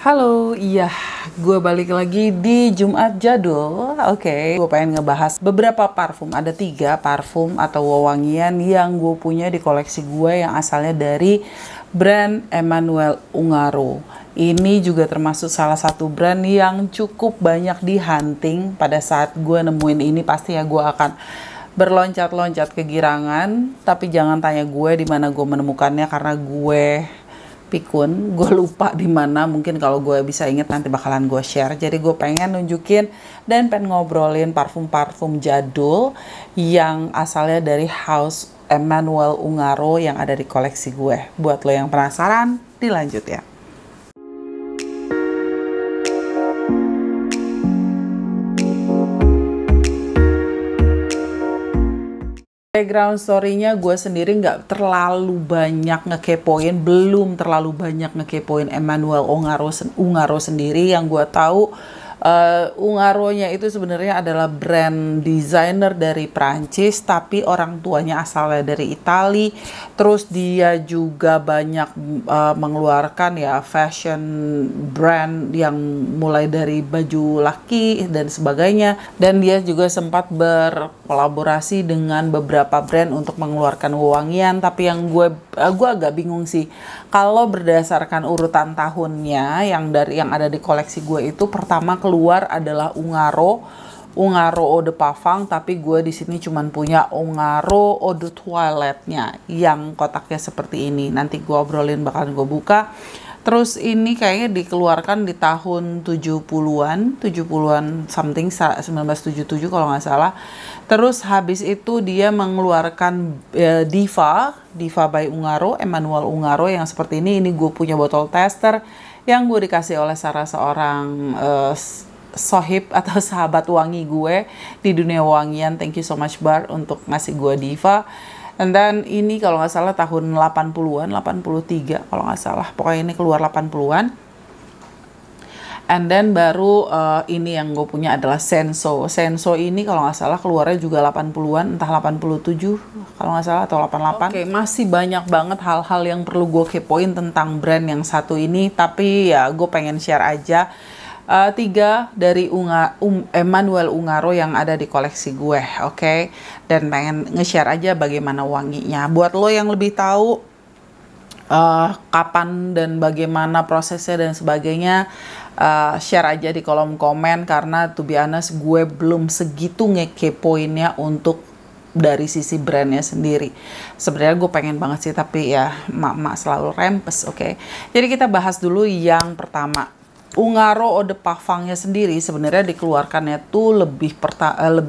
Halo, iya, gue balik lagi di Jumat Jadul. Oke, gue pengen ngebahas beberapa parfum. Ada 3 parfum atau wewangian yang gue punya di koleksi gue yang asalnya dari brand Emmanuel Ungaro. Ini juga termasuk salah satu brand yang cukup banyak di hunting. Pada saat gue nemuin ini pasti ya gue akan berloncat-loncat kegirangan. Tapi jangan tanya gue di mana gue menemukannya karena gue pikun, gue lupa di mana. Mungkin kalau gue bisa inget nanti bakalan gue share. Jadi gue pengen nunjukin dan pengen ngobrolin parfum-parfum jadul yang asalnya dari House Emmanuel Ungaro yang ada di koleksi gue. Buat lo yang penasaran, dilanjut ya. Background story-nya gue sendiri nggak terlalu banyak ngekepoin, belum terlalu banyak ngekepoin Emmanuel Ungaro sendiri. Yang gue tahu Ungaronya itu sebenarnya adalah brand designer dari Prancis, tapi orang tuanya asalnya dari Itali. Terus dia juga banyak mengeluarkan ya fashion brand yang mulai dari baju laki dan sebagainya. Dan dia juga sempat berkolaborasi dengan beberapa brand untuk mengeluarkan wewangian. Tapi yang gue agak bingung sih, kalau berdasarkan urutan tahunnya yang ada di koleksi gue itu, pertama keluar adalah Ungaro Eau de Parfum, tapi gue di sini cuman punya Ungaro Eau de Toilette-nya yang kotaknya seperti ini. Nanti gue obrolin, bakalan gue buka. Terus ini kayaknya dikeluarkan di tahun 70-an something, 1977 kalau nggak salah. Terus habis itu dia mengeluarkan Diva by Ungaro, Emmanuel Ungaro yang seperti ini. Ini gue punya botol tester yang gue dikasih oleh salah seorang sohib atau sahabat wangi gue di dunia wangian. Thank you so much Bar untuk ngasih gue Diva. And then ini kalau nggak salah tahun 80-an, 83 kalau nggak salah. Pokoknya ini keluar 80-an. And then baru ini yang gue punya adalah Senso. Senso ini kalau nggak salah keluarnya juga 80-an, entah 87 kalau nggak salah atau 88. Oke, masih banyak banget hal-hal yang perlu gue kepoin tentang brand yang satu ini. Tapi ya gue pengen share aja 3 dari Emmanuel Ungaro yang ada di koleksi gue, oke? Dan pengen nge-share aja bagaimana wanginya. Buat lo yang lebih tahu kapan dan bagaimana prosesnya dan sebagainya, share aja di kolom komen. Karena to be honest, gue belum segitu ngekepoinnya untuk dari sisi brandnya sendiri. Sebenarnya gue pengen banget sih, tapi ya mak-mak selalu rempes, oke? Jadi kita bahas dulu yang pertama. Ungaro Eau de Parfum-nya sendiri sebenarnya dikeluarkannya tuh lebih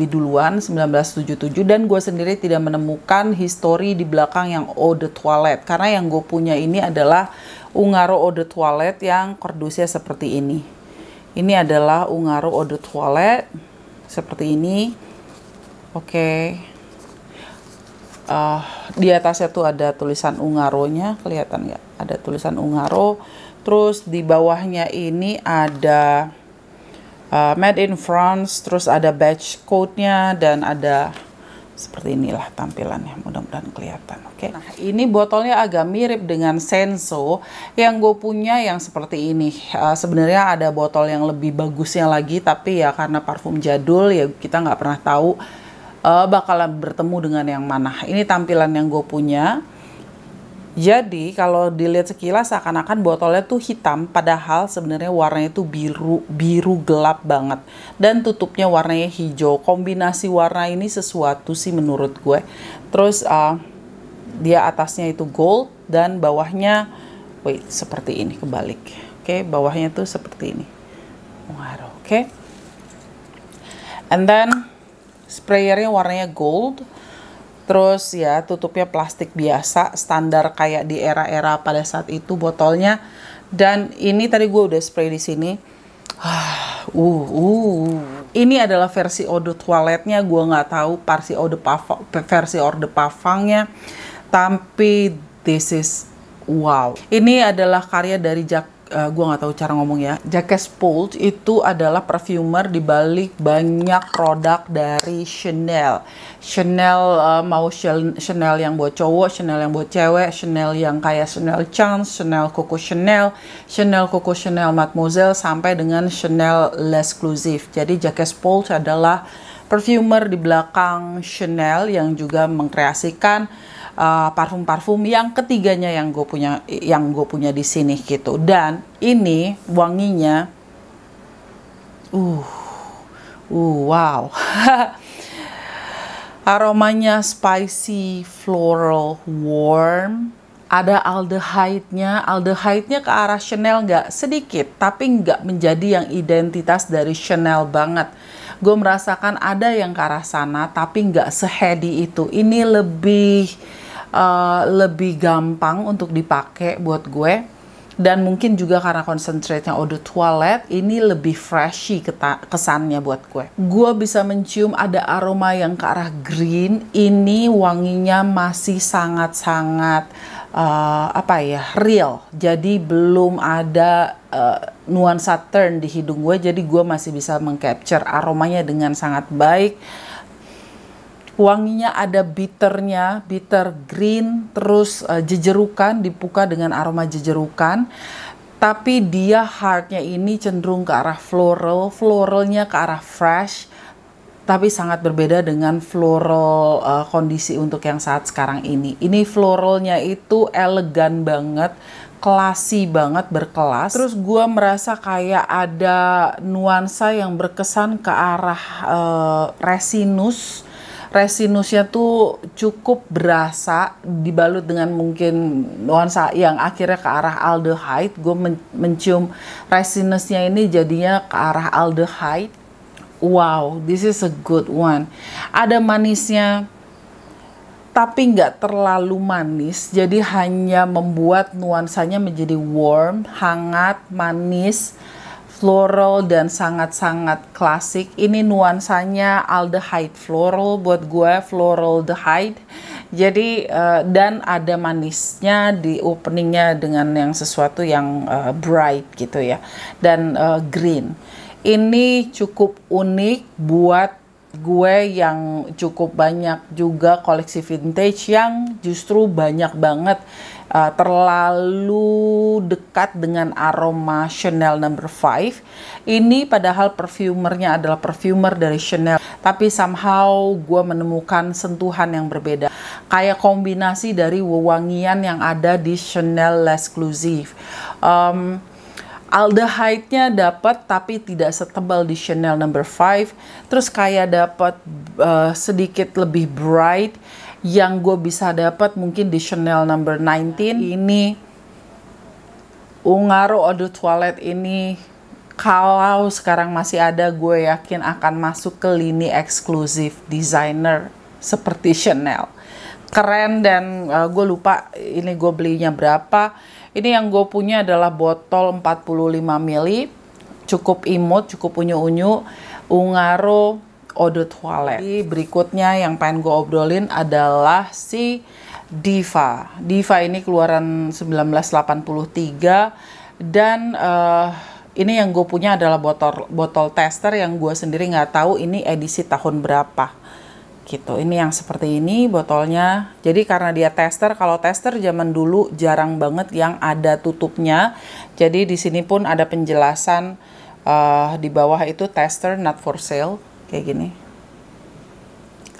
duluan, 1977, dan gue sendiri tidak menemukan histori di belakang yang Eau de Toilette, karena yang gue punya ini adalah Ungaro Eau de Toilette yang kardusnya seperti ini. Ini adalah Ungaro Eau de Toilette seperti ini, oke. Di atasnya tuh ada tulisan Ungaronya, kelihatan nggak? Ada tulisan Ungaro. Terus di bawahnya ini ada Made in France, terus ada badge code-nya, dan ada seperti inilah tampilannya, mudah-mudahan kelihatan, oke. Nah, ini botolnya agak mirip dengan Senso yang gue punya yang seperti ini. Sebenarnya ada botol yang lebih bagusnya lagi, tapi ya karena parfum jadul ya kita nggak pernah tahu bakalan bertemu dengan yang mana. Ini tampilan yang gue punya. Jadi kalau dilihat sekilas seakan-akan botolnya tuh hitam, padahal sebenarnya warnanya tuh biru gelap banget, dan tutupnya warnanya hijau. Kombinasi warna ini sesuatu sih menurut gue. Terus dia atasnya itu gold dan bawahnya seperti ini kebalik. Oke, bawahnya tuh seperti ini. Oke. And then sprayernya warnanya gold. Terus ya tutupnya plastik biasa, standar kayak di era-era pada saat itu botolnya. Dan ini tadi gue udah spray di sini. Ini adalah versi Eau de Toilette-nya. Gue nggak tahu versi Eau de Parfum-nya. Tapi this is wow. Ini adalah karya dari gua nggak tahu cara ngomong ya. Jacques Polk itu adalah perfumer di balik banyak produk dari Chanel. Chanel mau Chanel yang buat cowok, Chanel yang buat cewek, Chanel yang kayak Chanel Chance, Chanel Coco Chanel, Chanel Coco Chanel Mademoiselle, sampai dengan Chanel L'Exclusive. Jadi Jacques Polk adalah perfumer di belakang Chanel yang juga mengkreasikan parfum-parfum yang ketiganya yang gue punya di sini gitu. Dan ini wanginya wow. Aromanya spicy, floral, warm. Ada aldehyde-nya. Aldehyde-nya ke arah Chanel nggak sedikit, tapi nggak menjadi yang identitas dari Chanel banget. Gue merasakan ada yang ke arah sana, tapi nggak se-heady itu. Ini lebih gampang untuk dipakai buat gue. Dan mungkin juga karena concentrate-nya eau de toilette, ini lebih freshy kesannya buat gue. Gue bisa mencium ada aroma yang ke arah green. Ini wanginya masih sangat-sangat real. Jadi belum ada nuansa turn di hidung gue. Jadi gue masih bisa mengcapture aromanya dengan sangat baik. Wanginya ada bitternya, bitter green, terus jejerukan, dibuka dengan aroma jejerukan. Tapi dia heartnya ini cenderung ke arah floral, floralnya ke arah fresh. Tapi sangat berbeda dengan floral kondisi untuk yang saat sekarang ini. Ini floralnya itu elegan banget, classy banget, berkelas. Terus gue merasa kayak ada nuansa yang berkesan ke arah resinus. Resinusnya tuh cukup berasa, dibalut dengan mungkin nuansa yang akhirnya ke arah aldehyde. Gue mencium resinusnya ini jadinya ke arah aldehyde. Wow, this is a good one. Ada manisnya, tapi nggak terlalu manis. Jadi hanya membuat nuansanya menjadi warm, hangat, manis, floral, dan sangat-sangat klasik. Ini nuansanya aldehyde floral buat gue, floral aldehyde. Jadi dan ada manisnya di openingnya dengan yang sesuatu yang bright gitu ya, dan green. Ini cukup unik buat gue yang cukup banyak juga koleksi vintage yang justru banyak banget terlalu dekat dengan aroma Chanel No. 5. Ini padahal perfumernya adalah perfumer dari Chanel, tapi somehow gue menemukan sentuhan yang berbeda. Kayak kombinasi dari wewangian yang ada di Chanel L'Exclusive. Aldehyde-nya dapat, tapi tidak setebal di Chanel No. 5. Terus kayak dapat sedikit lebih bright yang gue bisa dapat mungkin di Chanel No. 19. Ini Ungaro Eau de Toilette ini kalau sekarang masih ada, gue yakin akan masuk ke lini eksklusif designer seperti Chanel. Keren, dan gue lupa ini gue belinya berapa. Ini yang gue punya adalah botol 45 ml, cukup imut, cukup unyu-unyu, Ungaro Eau de Toilette. Jadi berikutnya yang pengen gue obrolin adalah si Diva. Diva ini keluaran 1983, dan ini yang gue punya adalah botol tester yang gue sendiri nggak tahu ini edisi tahun berapa. Gitu. Ini yang seperti ini botolnya. Jadi karena dia tester, kalau tester zaman dulu jarang banget yang ada tutupnya. Jadi di sini pun ada penjelasan di bawah itu tester not for sale, kayak gini.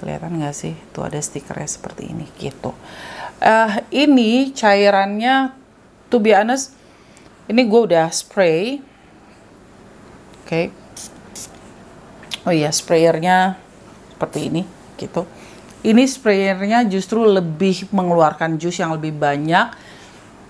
Kelihatan nggak sih? Tuh ada stikernya seperti ini gitu. Ini cairannya, to be honest, ini gue udah spray. Oke. Oh iya, sprayernya seperti ini. Gitu. Ini sprayernya justru lebih mengeluarkan jus yang lebih banyak.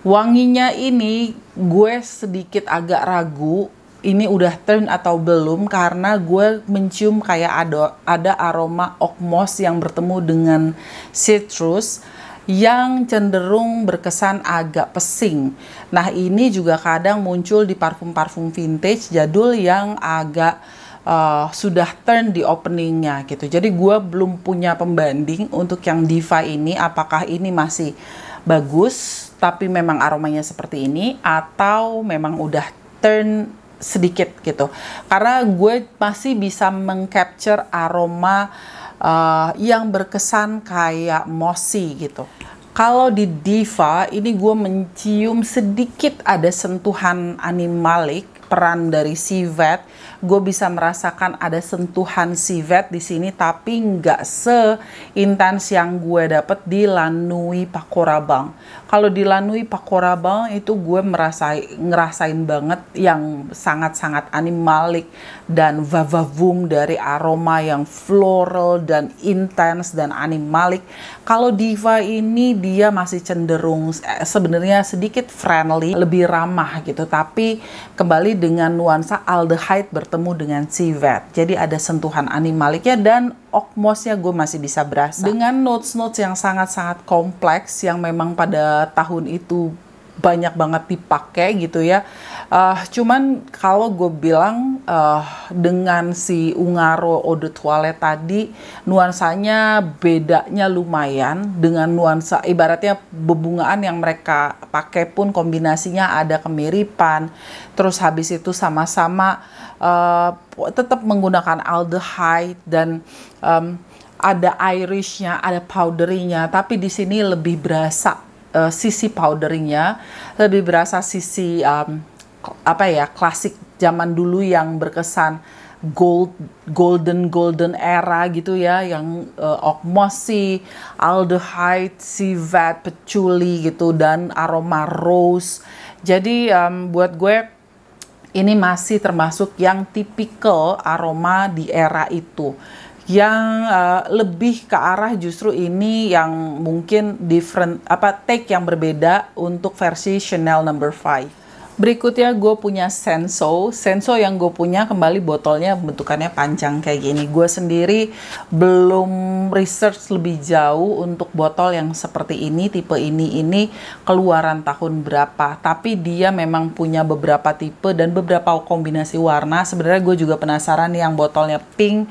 Wanginya ini gue sedikit agak ragu ini udah turn atau belum, karena gue mencium kayak ada aroma oak moss yang bertemu dengan citrus yang cenderung berkesan agak pesing. Nah, ini juga kadang muncul di parfum-parfum vintage jadul yang agak sudah turn di openingnya gitu. Jadi gue belum punya pembanding untuk yang Diva ini, apakah ini masih bagus tapi memang aromanya seperti ini, atau memang udah turn sedikit gitu. Karena gue masih bisa mengcapture aroma yang berkesan kayak mossy gitu. Kalau di Diva ini gue mencium sedikit ada sentuhan animalic, peran dari civet. Gue bisa merasakan ada sentuhan civet di sini, tapi nggak seintens yang gue dapet di Lanui Pakorabang. Kalau di Lanui Pakorabang itu gue ngerasain banget yang sangat-sangat animalic dan vavavoom dari aroma yang floral dan intens dan animalic. Kalau Diva ini dia masih cenderung sebenarnya sedikit friendly, lebih ramah gitu, tapi kembali dengan nuansa aldehyde bertemu dengan civet. Jadi ada sentuhan animaliknya dan oak moss-nya gue masih bisa berasa. Dengan notes-notes yang sangat-sangat kompleks yang memang pada tahun itu banyak banget dipakai gitu ya. Cuman kalau gue bilang dengan si Ungaro Eau de Toilette tadi, nuansanya bedanya lumayan dengan nuansa ibaratnya bebungaan yang mereka pakai pun kombinasinya ada kemiripan. Terus habis itu sama-sama tetap menggunakan aldehyde dan ada irishnya, ada powdery-nya, tapi di sini lebih berasa sisi powderingnya, lebih berasa sisi klasik zaman dulu yang berkesan golden era gitu ya, yang oak mossy, aldehyde, civet, patchouli gitu, dan aroma rose. Jadi buat gue ini masih termasuk yang tipikal aroma di era itu. Yang lebih ke arah justru ini yang mungkin take yang berbeda untuk versi Chanel No. 5. Berikutnya gue punya Senso. Senso yang gue punya kembali botolnya bentukannya panjang kayak gini. Gue sendiri belum research lebih jauh untuk botol yang seperti ini, tipe ini keluaran tahun berapa. Tapi dia memang punya beberapa tipe dan beberapa kombinasi warna. Sebenarnya gue juga penasaran yang botolnya pink.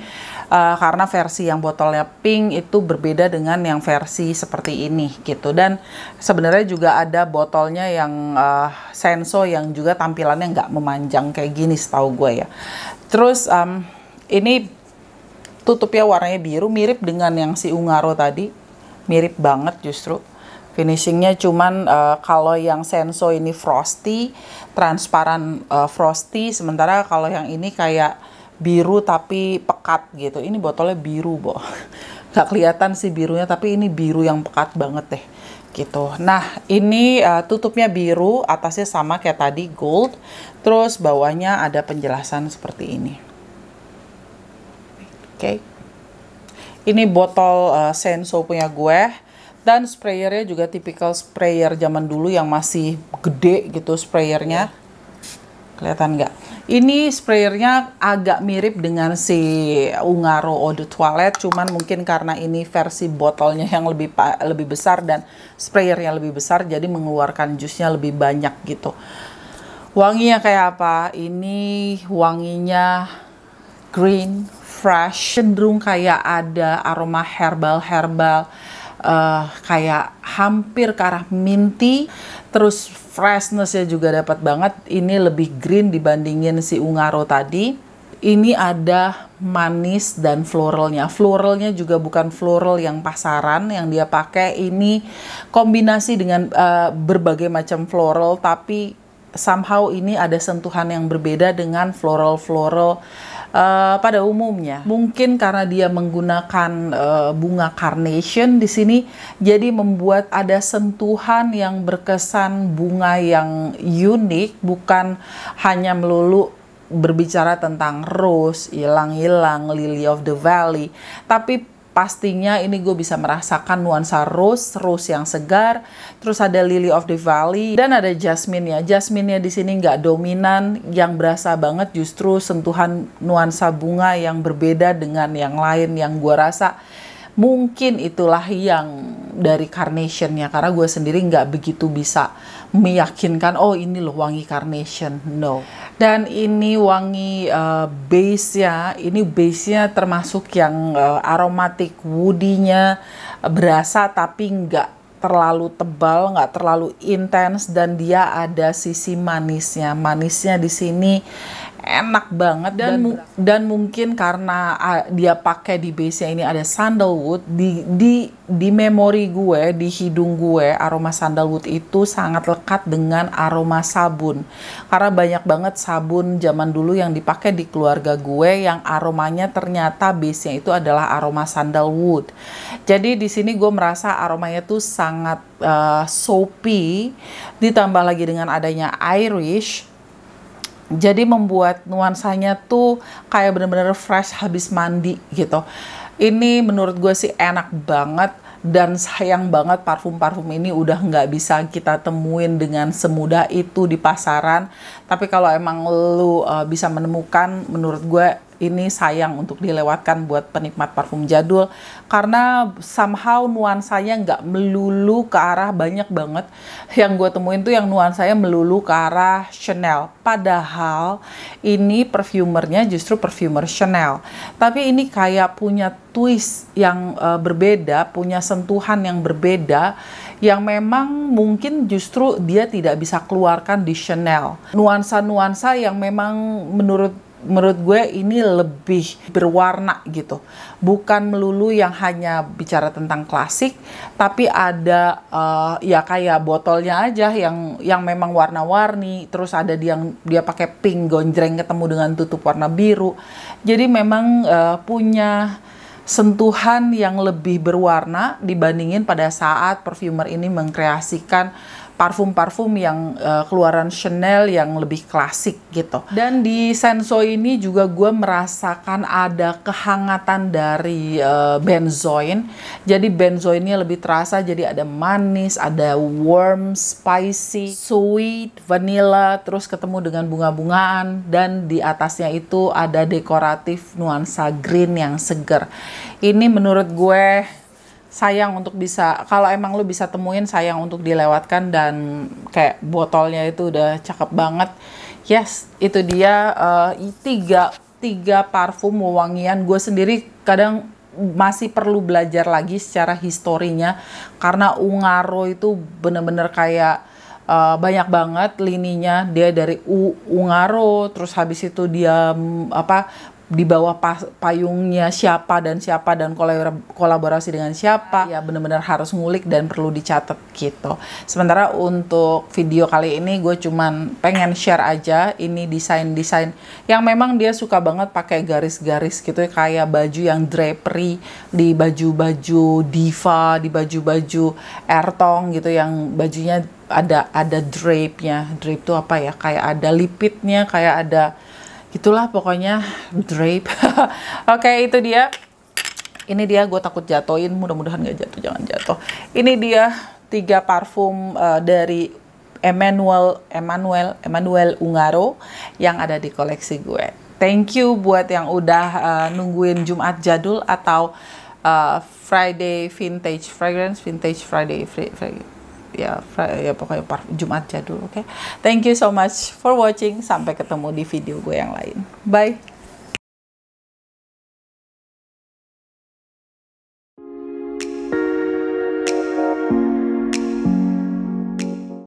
Karena versi yang botolnya pink itu berbeda dengan yang versi seperti ini gitu. Dan sebenarnya juga ada botolnya yang Senso yang juga tampilannya nggak memanjang kayak gini setahu gue ya. Terus ini tutupnya warnanya biru, mirip dengan yang si Ungaro tadi, mirip banget justru. Finishingnya cuman kalau yang Senso ini frosty, transparan frosty, sementara kalau yang ini kayak biru tapi pekat gitu. Ini botolnya biru, nggak kelihatan sih birunya, tapi ini biru yang pekat banget deh gitu. Nah ini tutupnya biru, atasnya sama kayak tadi gold, terus bawahnya ada penjelasan seperti ini. Oke. Ini botol Senso punya gue, dan sprayernya juga tipikal sprayer zaman dulu yang masih gede gitu sprayernya. Kelihatan nggak? Ini sprayernya agak mirip dengan si Ungaro Eau de Toilette, cuman mungkin karena ini versi botolnya yang lebih besar dan sprayernya lebih besar, jadi mengeluarkan jusnya lebih banyak gitu. Wanginya kayak apa? Ini wanginya green, fresh, cenderung kayak ada aroma herbal, kayak hampir ke arah minty. Terus freshness-nya juga dapat banget. Ini lebih green dibandingin si Ungaro tadi. Ini ada manis dan floralnya. Floralnya juga bukan floral yang pasaran yang dia pakai. Ini kombinasi dengan berbagai macam floral, tapi somehow ini ada sentuhan yang berbeda dengan floral-floral pada umumnya. Mungkin karena dia menggunakan bunga carnation di sini, jadi membuat ada sentuhan yang berkesan bunga yang unik, bukan hanya melulu berbicara tentang rose, ilang-ilang, lily of the valley, tapi pastinya ini gue bisa merasakan nuansa rose yang segar, terus ada lily of the valley, dan ada jasmine ya. Jasmine-nya di sini nggak dominan, yang berasa banget justru sentuhan nuansa bunga yang berbeda dengan yang lain yang gue rasa. Mungkin itulah yang dari carnation-nya, karena gue sendiri nggak begitu bisa meyakinkan, oh ini loh wangi carnation, no. Dan ini wangi base-nya, ini base-nya termasuk yang aromatic woody-nya berasa, tapi nggak terlalu tebal, nggak terlalu intens, dan dia ada sisi manisnya. Manisnya di sini enak banget, dan mungkin karena dia pakai di base-nya ini ada sandalwood, di memori gue, di hidung gue, aroma sandalwood itu sangat lekat dengan aroma sabun. Karena banyak banget sabun zaman dulu yang dipakai di keluarga gue yang aromanya ternyata base-nya itu adalah aroma sandalwood. Jadi di sini gue merasa aromanya tuh sangat soapy, ditambah lagi dengan adanya Irish. Jadi membuat nuansanya tuh kayak bener-bener fresh habis mandi gitu. Ini menurut gue sih enak banget, dan sayang banget parfum-parfum ini udah nggak bisa kita temuin dengan semudah itu di pasaran. Tapi kalau emang lu bisa menemukan, menurut gue ini sayang untuk dilewatkan buat penikmat parfum jadul, karena somehow nuansanya nggak melulu ke arah, banyak banget yang gue temuin tuh yang nuansanya melulu ke arah Chanel, padahal ini perfumernya justru perfumer Chanel, tapi ini kayak punya twist yang berbeda, punya sentuhan yang berbeda, yang memang mungkin justru dia tidak bisa keluarkan di Chanel. Nuansa-nuansa yang memang menurut gue ini lebih berwarna gitu, bukan melulu yang hanya bicara tentang klasik, tapi ada ya kayak botolnya aja yang memang warna-warni, terus ada dia pakai pink gonjreng ketemu dengan tutup warna biru. Jadi memang punya sentuhan yang lebih berwarna dibandingin pada saat perfumer ini mengkreasikan parfum-parfum yang keluaran Chanel yang lebih klasik gitu. Dan di Senso ini juga gue merasakan ada kehangatan dari benzoin. Jadi benzoinnya lebih terasa, jadi ada manis, ada warm, spicy, sweet, vanilla, terus ketemu dengan bunga-bungaan, dan di atasnya itu ada dekoratif nuansa green yang seger. Ini menurut gue sayang untuk bisa, kalau emang lu bisa temuin, sayang untuk dilewatkan, dan kayak botolnya itu udah cakep banget. Yes, itu dia tiga parfum wewangian. Gue sendiri kadang masih perlu belajar lagi secara historinya, karena Ungaro itu bener-bener kayak banyak banget lininya. Dia dari Ungaro, terus habis itu dia di bawah payungnya siapa dan kolaborasi dengan siapa, ya benar-benar harus ngulik dan perlu dicatat gitu. Sementara untuk video kali ini gue cuman pengen share aja ini desain-desain yang memang dia suka banget pakai garis-garis gitu, kayak baju yang drapery, di baju-baju diva, di baju-baju Airtong gitu, yang bajunya ada drape-nya. Drape itu apa ya, kayak ada lipitnya, kayak ada itulah pokoknya drape. Oke, itu dia. Ini dia, gue takut jatoin, mudah-mudahan gak jatuh, jangan jatuh. Ini dia 3 parfum dari Emmanuel Ungaro yang ada di koleksi gue. Thank you buat yang udah nungguin Jumat Jadul atau Friday Vintage Fragrance, Vintage Friday ya pokoknya Jumat Jadul. Oke. Thank you so much for watching. Sampai ketemu di video gue yang lain. Bye.